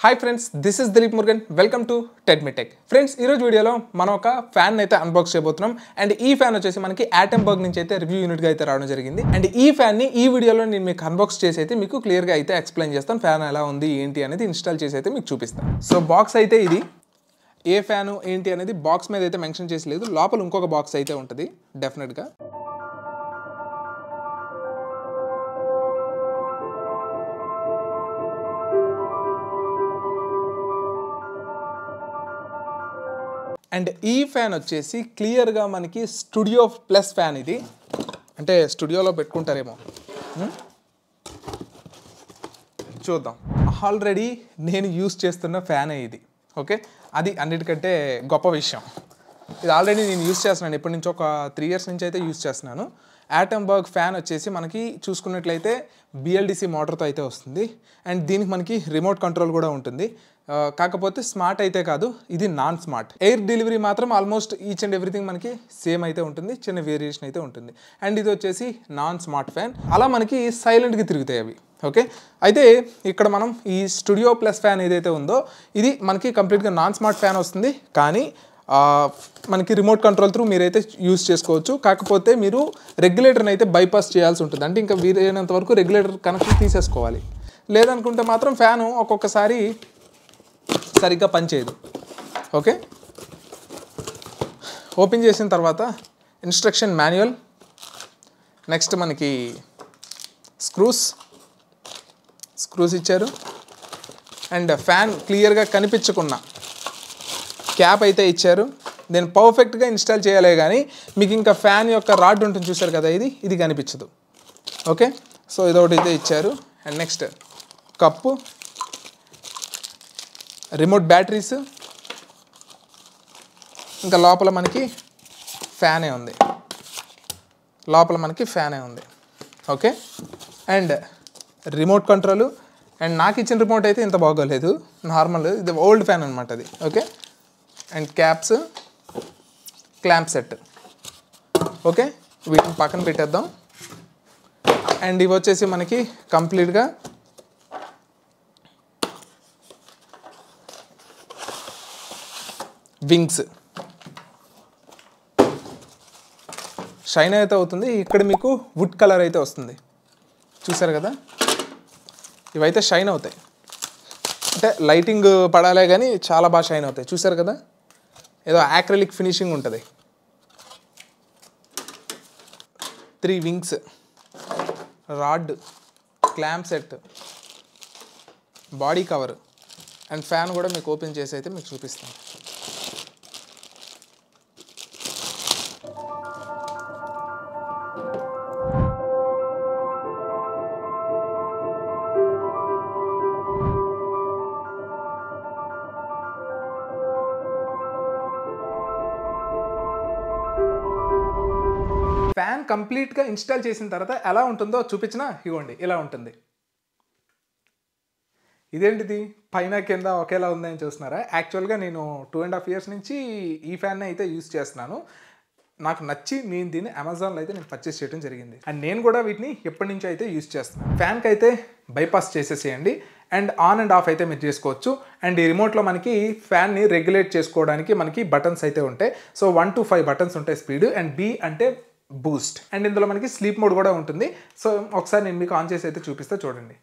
Hi friends, this is Dilip Murugan. Welcome to TEDMeTech. Friends, ఈ రోజు వీడియోలో మనం ఒక ఫ్యాన్ అయితే అన్బాక్స్ చేయబోతున్నాం అండ్ ఈ ఫ్యాన్ వచ్చేసి మనకి Atomberg నుంచి అయితే రివ్యూ యూనిట్ గా అయితే రావడం జరిగింది అండ్ ఈ ఫ్యాన్ ని ఈ వీడియోలో నేను మీకు అన్బాక్స్ చేసి అయితే మీకు క్లియర్ గా అయితే ఎక్స్ప్లెయిన్ చేస్తాను. ఫ్యాన్ ఎలా ఉంది ఏంటి అనేది ఇన్స్టాల్ చేసి అయితే మీకు చూపిస్తాను. సో బాక్స్ అయితే ఇది ఏ ఫ్యాన్ ఏంటి అనేది బాక్స్ మీద అయితే మెన్షన్ చేసి లేదు. లోపల ఇంకొక బాక్స్ అయితే ఉంటుంది డెఫినెట్ గా. అండ్ ఈ ఫ్యాన్ వచ్చేసి క్లియర్గా మనకి స్టూడియో ప్లస్ ఫ్యాన్ ఇది, అంటే స్టూడియోలో పెట్టుకుంటారేమో చూద్దాం. ఆల్రెడీ నేను యూస్ చేస్తున్న ఫ్యానే ఇది, ఓకే. అది అన్నిటికంటే గొప్ప విషయం. ఇది ఆల్రెడీ నేను యూస్ చేస్తున్నాను, ఎప్పటి నుంచో ఒక 3 years నుంచి అయితే యూస్ చేస్తున్నాను. Atomberg ఫ్యాన్ వచ్చేసి మనకి చూసుకున్నట్లయితే BLDC మోటార్తో అయితే వస్తుంది అండ్ దీనికి మనకి రిమోట్ కంట్రోల్ కూడా ఉంటుంది. కాకపోతే స్మార్ట్ అయితే కాదు, ఇది నాన్ స్మార్ట్. ఎయిర్ డెలివరీ మాత్రం ఆల్మోస్ట్ ఈచ్ అండ్ ఎవ్రీథింగ్ మనకి సేమ్ అయితే ఉంటుంది, చిన్న వేరియేషన్ అయితే ఉంటుంది. అండ్ ఇది వచ్చేసి నాన్ స్మార్ట్ ఫ్యాన్, అలా మనకి సైలెంట్గా తిరుగుతాయి అవి, ఓకే. అయితే ఇక్కడ మనం ఈ స్టూడియో ప్లస్ ఫ్యాన్ ఏదైతే ఉందో ఇది మనకి కంప్లీట్గా నాన్ స్మార్ట్ ఫ్యాన్ వస్తుంది, కానీ మనకి రిమోట్ కంట్రోల్ త్రూ మీరైతే యూస్ చేసుకోవచ్చు. కాకపోతే మీరు రెగ్యులేటర్ని అయితే బైపాస్ చేయాల్సి ఉంటుంది, అంటే ఇంకా వీలైనంత వరకు రెగ్యులేటర్ కనెక్షన్ తీసేసుకోవాలి. లేదనుకుంటే మాత్రం ఫ్యాను ఒక్కొక్కసారి సరిగ్గా పనిచేయదు, ఓకే. ఓపెన్ చేసిన తర్వాత ఇన్స్ట్రక్షన్ మాన్యువల్, నెక్స్ట్ మనకి స్క్రూస్ ఇచ్చారు అండ్ ఫ్యాన్ క్లియర్గా కనిపించకుండా క్యాప్ అయితే ఇచ్చారు. నేను పర్ఫెక్ట్గా ఇన్స్టాల్ చేయాలి, కానీ మీకు ఇంకా ఫ్యాన్ యొక్క రాడ్ ఉంటుంది చూసారు కదా, ఇది కనిపించదు, ఓకే. సో ఇదొకటి అయితే ఇచ్చారు and next cup, remote batteries, ఇంకా లోపల మనకి ఫ్యానే ఉంది, okay. And remote control, and నాకు ఇచ్చిన రిమోట్ అయితే ఇంత బాగోలేదు, నార్మల్, ఇది ఓల్డ్ ఫ్యాన్ అనమాట అది, okay. And caps, clamp set, okay. వీటిని పక్కన పెట్టేద్దాం. అండ్ ఇవి వచ్చేసి మనకి కంప్లీట్గా వింగ్స్, షైన్ అయితే అవుతుంది. ఇక్కడ మీకు వుడ్ కలర్ అయితే వస్తుంది, చూసారు కదా, ఇవైతే షైన్ అవుతాయి, అంటే లైటింగ్ పడాలే కానీ చాలా బాగా షైన్ అవుతాయి, చూసారు కదా, ఏదో యాక్రిలిక్ ఫినిషింగ్ ఉంటుంది. 3 wings, rod, clamp set, body cover and fan కూడా మీకు ఓపెన్ చేసి అయితే మీకు చూపిస్తాను. ఫ్యాన్ కంప్లీట్గా ఇన్స్టాల్ చేసిన తర్వాత ఎలా ఉంటుందో చూపించినా, ఇవ్వండి ఇలా ఉంటుంది. ఇదేంటిది పైన కింద ఒకేలా ఉందని చూస్తున్నారా? యాక్చువల్గా నేను 2.5 years నుంచి ఈ ఫ్యాన్ని అయితే యూస్ చేస్తున్నాను. నాకు నచ్చి నేను దీన్ని అమెజాన్లో అయితే నేను పర్చేస్ చేయడం జరిగింది అండ్ నేను కూడా వీటిని ఎప్పటి నుంచో అయితే యూస్ చేస్తున్నాను. ఫ్యాన్కి అయితే బైపాస్ చేసేసేయండి అండ్ ఆన్ అండ్ ఆఫ్ అయితే మీరు చేసుకోవచ్చు. అండ్ ఈ రిమోట్లో మనకి ఫ్యాన్ని రెగ్యులేట్ చేసుకోవడానికి మనకి బటన్స్ అయితే ఉంటాయి. సో 1 to 5 బటన్స్ ఉంటాయి స్పీడ్, అండ్ B అంటే బూస్ట్, అండ్ ఇందులో మనకి స్లీప్ మోడ్ కూడా ఉంటుంది. సో ఒకసారి నేను మీకు ఆన్ చేసి అయితే చూపిస్తే చూడండి,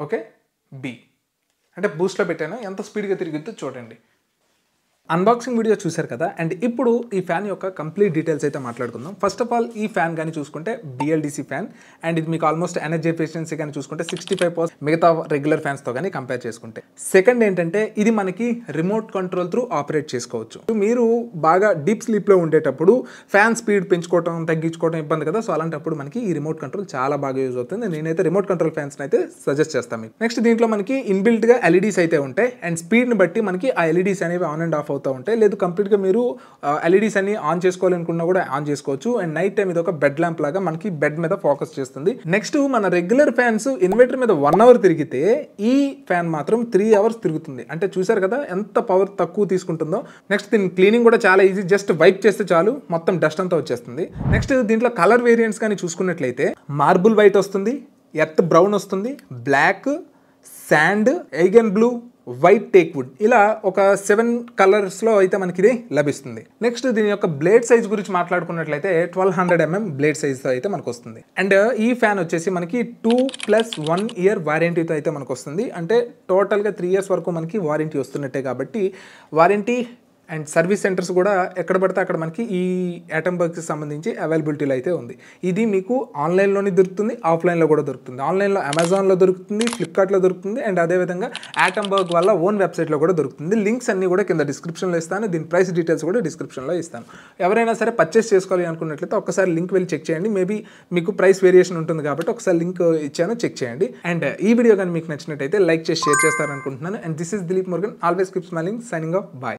ఓకే. B అంటే బూస్ట్లో పెట్టాను, ఎంత స్పీడ్గా తిరుగుతుందో చూడండి. అన్బాక్సింగ్ వీడియో చూశారు కదా, అండ్ ఇప్పుడు ఈ ఫ్యాన్ యొక్క కంప్లీట్ డీటెయిల్స్ అయితే మాట్లాడుకుందాం. ఫస్ట్ ఆఫ్ ఆల్ ఈ ఫ్యాన్ కానీ చూసుకుంటే BLDC ఫ్యాన్, అండ్ ఇది మీకు ఆల్మోస్ట్ ఎనర్జీ ఎఫిషియన్సీ కానీ చూసుకుంటే 65% మిగతా రెగ్యులర్ ఫ్యాన్స్తో కానీ కంపేర్ చేసుకుంటే. సెకండ్ ఏంటంటే ఇది మనకి రిమోట్ కంట్రోల్ త్రూ ఆపరేట్ చేసుకోవచ్చు. మీరు బాగా డీప్ స్లీప్లో ఉండేటప్పుడు ఫ్యాన్ స్పీడ్ పెంచుకోవడం తగ్గించుకోవడం ఇబ్బంది కదా, సో అలాంటప్పుడు మనకి ఈ రిమోట్ కంట్రోల్ చాలా బాగా యూజ్ అవుతుంది. నేనైతే రిమోట్ కంట్రోల్ ఫ్యాన్స్ అయితే సజెస్ట్ చేస్తాను మీకు. నెక్స్ట్ దీంట్లో మనకి ఇన్బిల్ట్గా LEDs అయితే ఉంటాయి అండ్ స్పీడ్ని బట్టి మనకి ఆ LEDs అనేవి ఆన్ అండ్ ఆఫ్ అవుతూ ఉంటాయి. లేదు కంప్లీట్గా మీరు LEDs అన్ని ఆన్ చేసుకోవాలనుకున్నా కూడా ఆన్ చేసుకోవచ్చు. అండ్ నైట్ టైం ఇది ఒక బెడ్ ల్యాంప్ లాగా మనకి బెడ్ మీద ఫోకస్ చేస్తుంది. నెక్స్ట్ మన రెగ్యులర్ ఫ్యాన్స్ ఇన్వర్టర్ మీద 1 hour తిరిగితే ఈ ఫ్యాన్ మాత్రం 3 hours తిరుగుతుంది, అంటే చూసారు కదా ఎంత పవర్ తక్కువ తీసుకుంటుందో. నెక్స్ట్ దీని క్లీనింగ్ కూడా చాలా ఈజీ, జస్ట్ వైప్ చేస్తే చాలు మొత్తం డస్ట్ అంతా వచ్చేస్తుంది. నెక్స్ట్ దీంట్లో కలర్ వేరియంట్స్ కానీ చూసుకున్నట్లయితే మార్బుల్ వైట్ వస్తుంది, ఎర్త్ బ్రౌన్ వస్తుంది, black, sand, aegean blue, white teak wood, ఇలా ఒక 7 కలర్స్లో అయితే మనకి ఇది లభిస్తుంది. నెక్స్ట్ దీని యొక్క బ్లేడ్ సైజ్ గురించి మాట్లాడుకున్నట్లయితే 1200 mm బ్లేడ్ సైజ్తో అయితే మనకు వస్తుంది. అండ్ ఈ ఫ్యాన్ వచ్చేసి మనకి 2+1 year వారంటీతో అయితే మనకు వస్తుంది. అంటే టోటల్గా 3 years వరకు మనకి వారంటీ వస్తున్నట్టే కాబట్టి వారంటీ అండ్ సర్వీస్ సెంటర్స్ కూడా ఎక్కడ పడితే అక్కడ మనకి ఈ యాటంబర్గ్కి సంబంధించి అవైలబిలిటీలో అయితే ఉంది. ఇది మీకు ఆన్లైన్లోనే దొరుకుతుంది, ఆఫ్లైన్లో కూడా దొరుకుతుంది. ఆన్లైన్లో అమెజాన్లో దొరుకుతుంది, ఫ్లిప్కార్ట్లో దొరుకుతుంది, అండ్ అదేవిధంగా యాటంబర్గ్ వాళ్ళ ఓన్ వెబ్సైట్లో కూడా దొరుకుతుంది. లింక్స్ అన్నీ కూడా కింద డిస్క్రిప్షన్లో ఇస్తాను, దీని ప్రైస్ డీటెయిల్స్ కూడా డిస్క్రిప్షన్లో ఇస్తాను. ఎవరైనా సరే పర్చేస్ చేసుకోవాలి అనుకున్నట్లయితే ఒకసారి లింక్ వెళ్ళి చెక్ చేయండి. మేబీ మీకు ప్రైస్ వేరియేషన్ ఉంటుంది కాబట్టి ఒకసారి లింక్ ఇచ్చాను, చెక్ చేయండి. అండ్ ఈ వీడియో కానీ మీకు నచ్చినట్టయితే లైక్ చేసి షేర్ చేస్తారనుకుంటున్నాను. And this is Dilip Murugan, always keep smiling, signing off, bye.